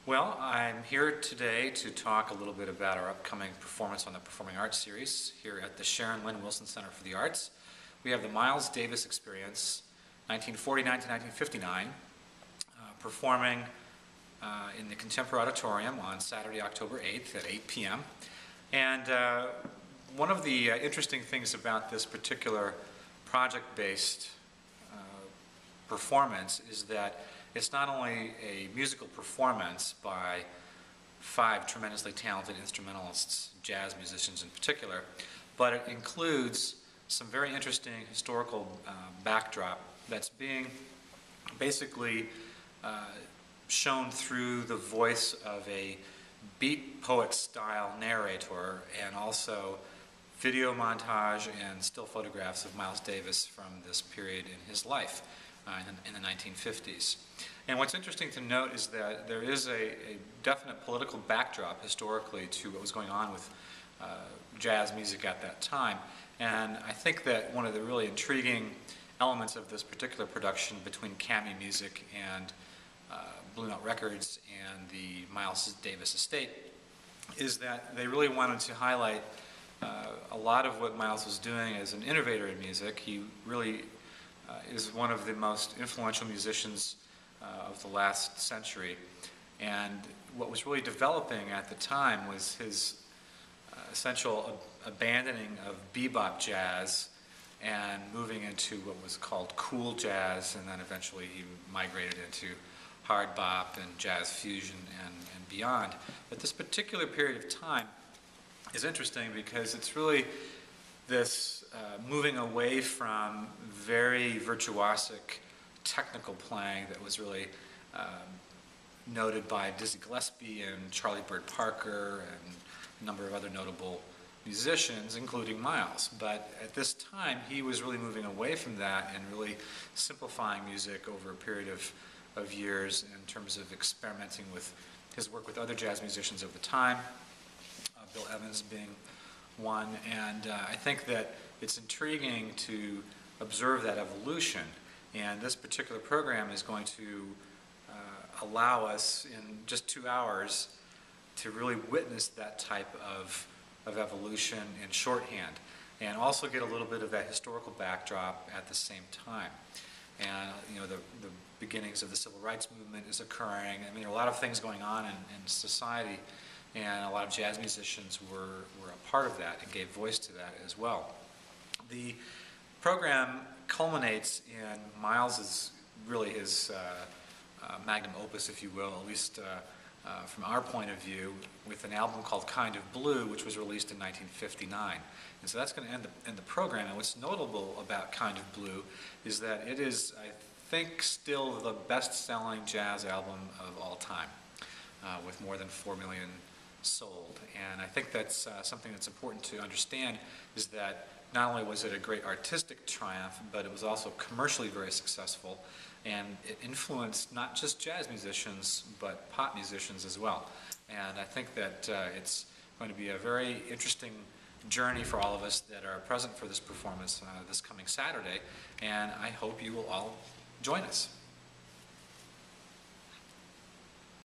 Well, I'm here today to talk a little bit about our upcoming performance on the Performing Arts Series here at the Sharon Lynn Wilson Center for the Arts. We have the Miles Davis Experience, 1949 to 1959, performing in the Kuttemperoor Auditorium on Saturday, October 8th at 8 p.m. And one of the interesting things about this particular project-based performance is that it's not only a musical performance by 5 tremendously talented instrumentalists, jazz musicians in particular, but it includes some very interesting historical backdrop that's being basically shown through the voice of a beat poet style narrator, and also video montage and still photographs of Miles Davis from this period in his life in the 1950s. And what's interesting to note is that there is a definite political backdrop historically to what was going on with jazz music at that time. And I think that one of the really intriguing elements of this particular production between Cami Music and Blue Note Records and the Miles Davis estate is that they really wanted to highlight a lot of what Miles was doing as an innovator in music. He really is one of the most influential musicians of the last century, and what was really developing at the time was his essential abandoning of bebop jazz and moving into what was called cool jazz, and then eventually he migrated into hard bop and jazz fusion and beyond. But this particular period of time is interesting because it's really this moving away from very virtuosic technical playing that was really noted by Dizzy Gillespie and Charlie Bird Parker and a number of other notable musicians, including Miles. But at this time, he was really moving away from that and really simplifying music over a period of years in terms of experimenting with his work with other jazz musicians of the time, Bill Evans being one. And I think that it's intriguing to observe that evolution. And this particular program is going to allow us in just 2 hours to really witness that type of evolution in shorthand, and also get a little bit of that historical backdrop at the same time. And you know, the beginnings of the civil rights movement is occurring. I mean, there are a lot of things going on in society, and a lot of jazz musicians were a part of that and gave voice to that as well. The program culminates in Miles's, really his magnum opus, if you will, at least from our point of view, with an album called Kind of Blue, which was released in 1959. And so that's going to end the program. And what's notable about Kind of Blue is that it is, I think, still the best-selling jazz album of all time, with more than 4 million sold. And I think that's something that's important to understand, is that not only was it a great artistic triumph, but it was also commercially very successful, and it influenced not just jazz musicians, but pop musicians as well. And I think that it's going to be a very interesting journey for all of us that are present for this performance this coming Saturday, and I hope you will all join us.